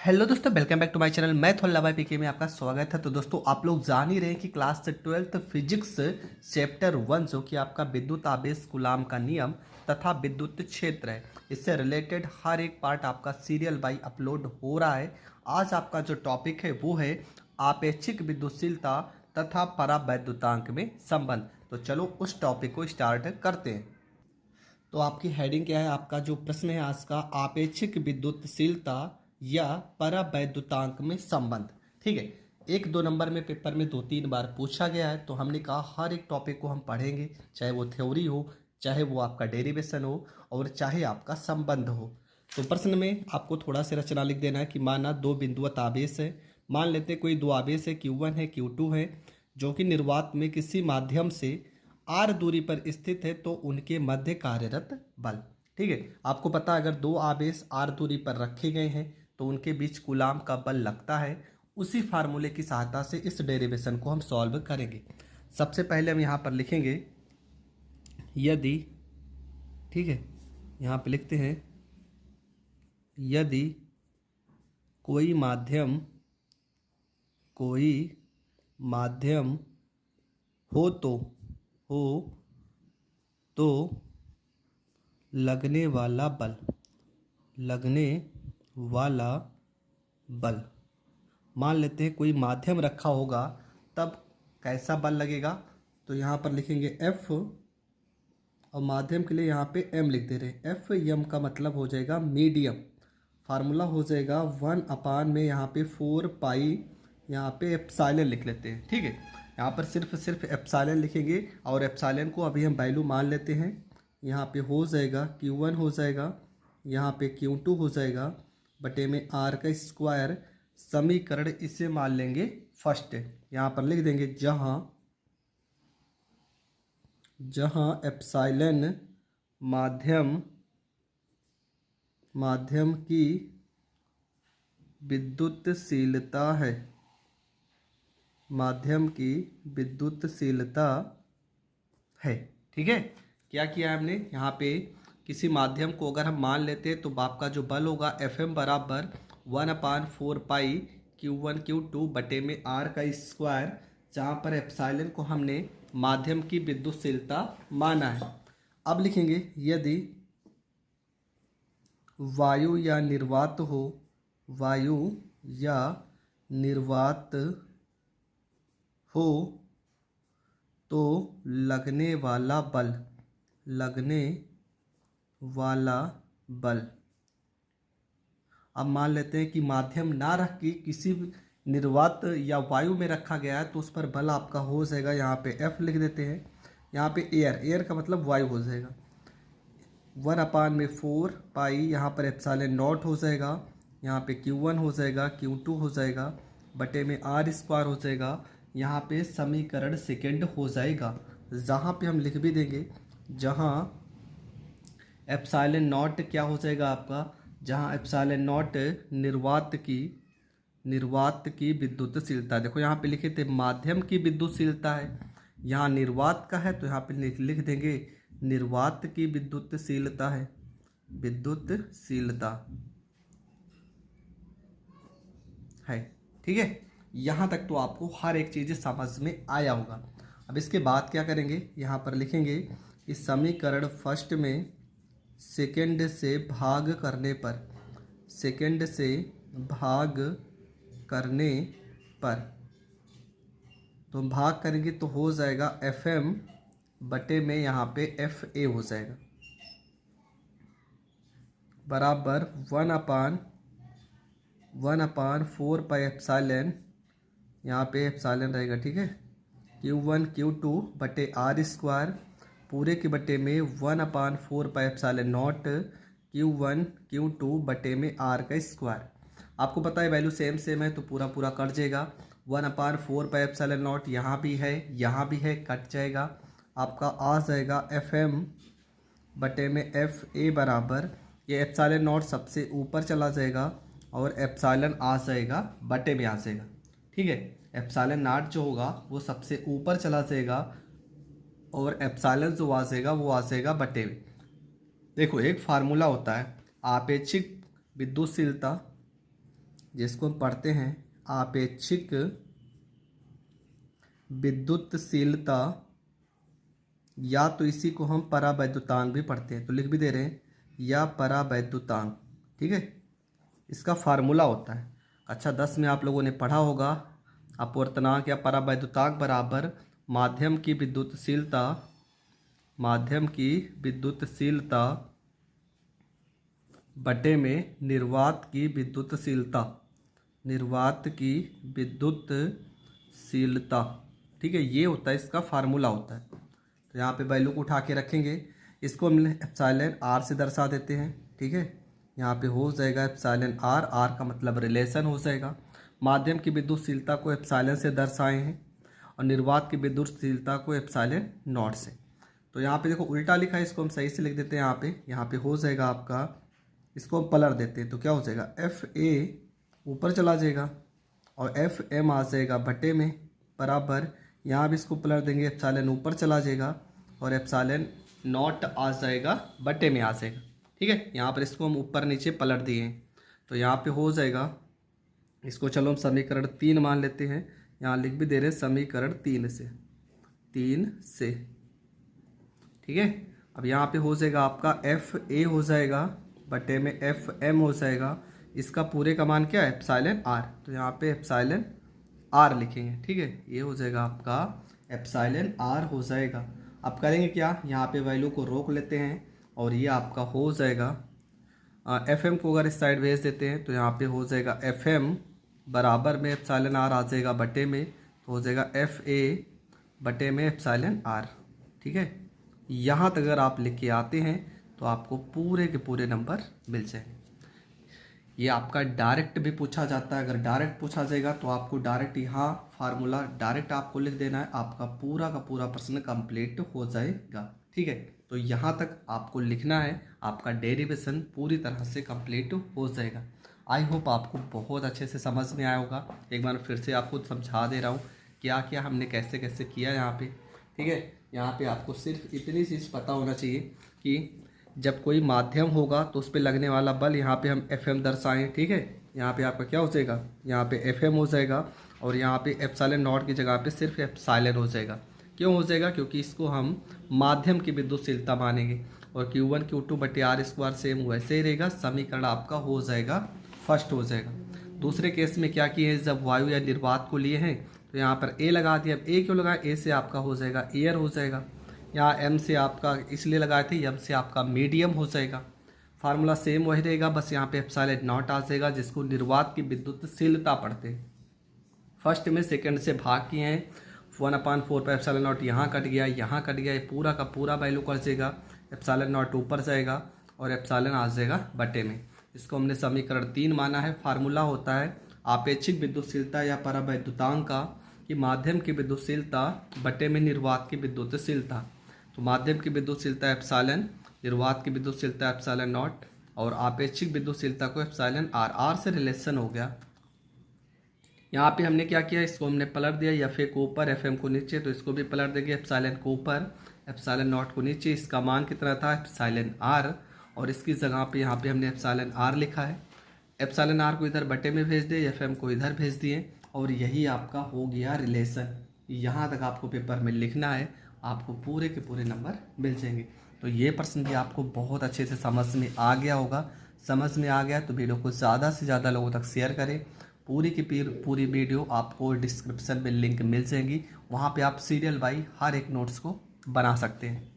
Hello दोस्तों, welcome back to my channel. मैं थोल्ला भाई पीके में आपका स्वागत है। तो दोस्तों, आप लोग जान ही रहे हैं कि क्लास 12th फिजिक्स चैप्टर 1 जो कि आपका विद्युत आवेश कूलाम का नियम तथा विद्युत क्षेत्र है, इससे रिलेटेड हर एक पार्ट आपका सीरियल बाई अपलोड हो रहा है। आज आपका जो टॉपिक है वो है आपेक्षिक विद्युतशीलता तथा परावैद्युतांक में संबंध। तो चलो उस टॉपिक को स्टार्ट करते हैं। तो आपकी हेडिंग क्या है? आपका जो प्रश्न है आज का, आपेक्षिक विद्युतशीलता या परावैद्युतांक में संबंध। ठीक है, 1-2 नंबर में पेपर में 2-3 बार पूछा गया है, तो हमने कहा हर एक टॉपिक को हम पढ़ेंगे, चाहे वो थ्योरी हो, चाहे वो आपका डेरिवेशन हो, और चाहे आपका संबंध हो। तो प्रश्न में आपको थोड़ा सा रचना लिख देना है कि माना दो बिंदुवत आवेश है। मान लेते हैं कोई दो आवेश है, Q1 है, Q2 है, जो कि निर्वात में किसी माध्यम से आर दूरी पर स्थित है, तो उनके मध्य कार्यरत बल। ठीक है, आपको पता है अगर दो आवेश आर दूरी पर रखे गए हैं तो उनके बीच कूलाम का बल लगता है। उसी फार्मूले की सहायता से इस डेरिवेशन को हम सॉल्व करेंगे। सबसे पहले हम यहाँ पर लिखेंगे यदि, ठीक है, यहाँ पे लिखते हैं यदि कोई माध्यम हो तो लगने वाला बल। मान लेते हैं कोई माध्यम रखा होगा, तब कैसा बल लगेगा? तो यहाँ पर लिखेंगे F, और माध्यम के लिए यहाँ पे M लिख दे रहे हैं। F M का मतलब हो जाएगा मीडियम। फार्मूला हो जाएगा 1/, में यहाँ पे 4 पाई, यहाँ पे एप्सिलॉन लिख लेते हैं। ठीक है, यहाँ पर सिर्फ एप्सिलॉन लिखेंगे, और एप्सिलॉन को अभी हम वैल्यू मान लेते हैं। यहाँ पे हो जाएगा Q1 हो जाएगा, यहाँ पे Q2 हो जाएगा, बटे में R का स्क्वायर। समीकरण इसे मान लेंगे फर्स्ट। यहाँ पर लिख देंगे जहाँ एप्सिलॉन माध्यम की विद्युतशीलता है, ठीक है। क्या किया हमने यहाँ पे? किसी माध्यम को अगर हम मान लेते हैं तो आपका जो बल होगा FM बराबर 1/4 पाई Q1 Q2 बटे में R का स्क्वायर, जहाँ पर एप्सिलॉन को हमने माध्यम की विद्युतशीलता माना है। अब लिखेंगे यदि वायु या निर्वात हो तो लगने वाला बल। अब मान लेते हैं कि माध्यम ना रख के किसी निर्वात या वायु में रखा गया है, तो उस पर बल आपका हो जाएगा, यहाँ पे F लिख देते हैं। यहाँ पे एयर का मतलब वायु हो जाएगा। 1/4 पाई, यहाँ पर एप्सिलॉन नॉट हो जाएगा, यहाँ पे Q1 हो जाएगा, Q2 हो जाएगा, बटे में R स्क्वायर हो जाएगा। यहाँ पे समीकरण सेकेंड हो जाएगा, जहाँ पे हम लिख भी देंगे जहाँ एप्सिलॉन नॉट क्या हो जाएगा आपका, जहाँ एप्सिलॉन नॉट निर्वात की विद्युतशीलता। देखो यहाँ पे लिखे थे माध्यम की विद्युतशीलता है, यहाँ निर्वात का है, तो यहाँ पे लिख देंगे निर्वात की विद्युतशीलता है, ठीक है। यहाँ तक तो आपको हर एक चीज़ समझ में आया होगा। अब इसके बाद क्या करेंगे? यहाँ पर लिखेंगे इस समीकरण फर्स्ट में सेकंड से भाग करने पर तो हम भाग करेंगे तो हो जाएगा FM बटे में यहाँ पे FA हो जाएगा, बराबर 1/4 पाई एप्सिलॉन, यहाँ पे एप्सिलॉन रहेगा, ठीक है, Q1 Q2 बटे R स्क्वायर, पूरे के बटे में 1/4 pi epsilon not Q1 Q2 बटे में R का स्क्वायर। आपको पता है वैल्यू सेम है, तो पूरा कट जाएगा। 1/4 पाई एप्सिलॉन नॉट यहाँ भी है, कट जाएगा। आपका आ जाएगा FM बटे में FA बराबर, ये एप्सिलॉन नॉट सबसे ऊपर चला जाएगा और एप्सिलॉन आ जाएगा बटे में आ जाएगा, ठीक है। एप्सिलॉन नॉट जो होगा वो सबसे ऊपर चला जाएगा, और एप्सिलॉन जो आ जाएगा वो आ जाएगा बटे में। देखो एक फार्मूला होता है आपेक्षिक विद्युतशीलता जिसको हम पढ़ते हैं आपेक्षिक विद्युतशीलता, या तो इसी को हम परावैद्युतांक भी पढ़ते हैं, तो लिख भी दे रहे हैं या परावैद्युतांक। ठीक है, इसका फार्मूला होता है। अच्छा 10 में आप लोगों ने पढ़ा होगा अपवर्तनांक या परावैद्युतांक बराबर माध्यम की विद्युतशीलता, माध्यम की विद्युतशीलता बटे में निर्वात की विद्युतशीलता, निर्वात की विद्युतशीलता। ठीक है, ये होता है, इसका फार्मूला होता है। तो यहाँ पे वैल्यू को उठा के रखेंगे, इसको हम एप्सिलॉन आर से दर्शा देते हैं। ठीक है, यहाँ पे हो जाएगा एप्सिलॉन आर, आर का मतलब रिलेशन हो जाएगा। माध्यम की विद्युतशीलता को एप्सिलॉन से दर्शाए हैं और निर्वात की विद्युतशीलता को एप्सिलॉन नॉट से। तो यहाँ पे देखो उल्टा लिखा है, इसको हम सही से लिख देते हैं। यहाँ पे हो जाएगा आपका, इसको हम पलट देते हैं तो क्या हो जाएगा, एफ ए ऊपर चला जाएगा और एफ एम आ जाएगा बटे में बराबर, यहाँ भी इसको पलट देंगे, एप्सिलॉन ऊपर चला जाएगा और एप्सिलॉन नॉट आ जाएगा बटे में आ जाएगा। ठीक है, यहाँ पर इसको हम ऊपर नीचे पलट दिए हैं तो यहाँ पे हो जाएगा, इसको चलो हम समीकरण 3 मान लेते हैं। यहाँ लिख भी दे रहे हैं समीकरण 3 से। ठीक है, अब यहाँ पे हो जाएगा आपका एफ ए हो जाएगा बटे में एफ एम हो जाएगा। इसका पूरे का मान क्या है, एप्सिलॉन आर, तो यहाँ पे एप्सिलॉन आर लिखेंगे। ठीक है, ये हो जाएगा आपका एप्सिलॉन आर हो जाएगा। अब करेंगे क्या, यहाँ पे वैल्यू को रोक लेते हैं और ये आपका हो जाएगा एफ एम को अगर इस साइड भेज देते हैं तो यहाँ पे हो जाएगा एफ एम बराबर में एप्सिलॉन आर आ जाएगा बटे में, तो हो जाएगा एफ ए बटे में एप्सिलॉन आर। ठीक है, यहाँ तक अगर आप लिख के आते हैं तो आपको पूरे के पूरे नंबर मिल जाएंगे। ये आपका डायरेक्ट भी पूछा जाता है, अगर डायरेक्ट पूछा जाएगा तो आपको डायरेक्ट यहाँ फार्मूला डायरेक्ट आपको लिख देना है, आपका पूरा का पूरा प्रश्न कंप्लीट हो जाएगा। ठीक है, तो यहाँ तक आपको लिखना है, आपका डेरिवेशन पूरी तरह से कंप्लीट हो जाएगा। आई होप आपको बहुत अच्छे से समझ में आया होगा। एक बार फिर से आपको समझा दे रहा हूँ क्या क्या हमने कैसे कैसे किया यहाँ पे। ठीक है, यहाँ पे आपको सिर्फ इतनी चीज़ पता होना चाहिए कि जब कोई माध्यम होगा तो उस पर लगने वाला बल यहाँ पे हम एफ एम दर्शाएँ। ठीक है, यहाँ पे आपका क्या हो जाएगा, यहाँ पे एफ एम हो जाएगा और यहाँ पे एप्सिलॉन नॉट की जगह पे सिर्फ एप्सिलॉन हो जाएगा। क्यों हो जाएगा, क्योंकि इसको हम माध्यम की विद्युतशीलता मानेंगे और Q1 Q2 बटे आर स्क्वायर सेम वैसे ही रहेगा। समीकरण आपका हो जाएगा फर्स्ट हो जाएगा। दूसरे केस में क्या किए हैं, जब वायु या निर्वात को लिए हैं तो यहाँ पर ए लगा दिया। अब ए क्यों लगा, ए से आपका हो जाएगा एयर हो जाएगा, यहाँ एम से आपका इसलिए लगाए थे, एम से आपका मीडियम हो जाएगा। फार्मूला सेम वही रहेगा, बस यहाँ पे एप्सिलॉन नॉट आ जाएगा जिसको निर्वात की विद्युतशीलता पढ़ते हैं। फर्स्ट में सेकंड से भाग किए हैं, 1/4 पर एप्सिलॉन नॉट यहाँ कट गया, यहाँ कट गया, ये पूरा का पूरा वैल्यू कर जाएगा। एप्सिलॉन नॉट ऊपर जाएगा और एप्सिलॉन आ जाएगा बटे में। इसको हमने समीकरण 3 माना है। फार्मूला होता है आपेक्षिक विद्युतशीलता या परावैद्युतांक का कि माध्यम की विद्युतशीलता बटे में निर्वात की विद्युतशीलता। तो माध्यम की विद्युतशीलता एप्सिलॉन, निर्वात की विद्युतशीलता एप्सिलॉन नॉट और आपेक्षिक विद्युतशीलता को एप्सिलॉन आर, आर से रिलेशन हो गया। यहाँ पे हमने क्या किया, इसको हमने पलट दिया, एफ ए को ऊपर एफ एम को नीचे, तो इसको भी पलट देंगे, एप्सिलॉन को ऊपर एप्सिलॉन नॉट को नीचे। इसका मान कितना था, एप्सिलॉन आर, और इसकी जगह पे यहाँ पे हमने एप्सिलॉन आर लिखा है। एप्सिलॉन आर को इधर बटे में भेज दिए, एफ एम को इधर भेज दिए और यही आपका हो गया रिलेशन। यहाँ तक आपको पेपर में लिखना है, आपको पूरे के पूरे नंबर मिल जाएंगे। तो ये प्रश्न भी आपको बहुत अच्छे से समझ में आ गया होगा। समझ में आ गया तो वीडियो को ज़्यादा से ज़्यादा लोगों तक शेयर करें। पूरी की पूरी वीडियो आपको डिस्क्रिप्शन में लिंक मिल जाएगी, वहाँ पे आप सीरियल बाई हर एक नोट्स को बना सकते हैं।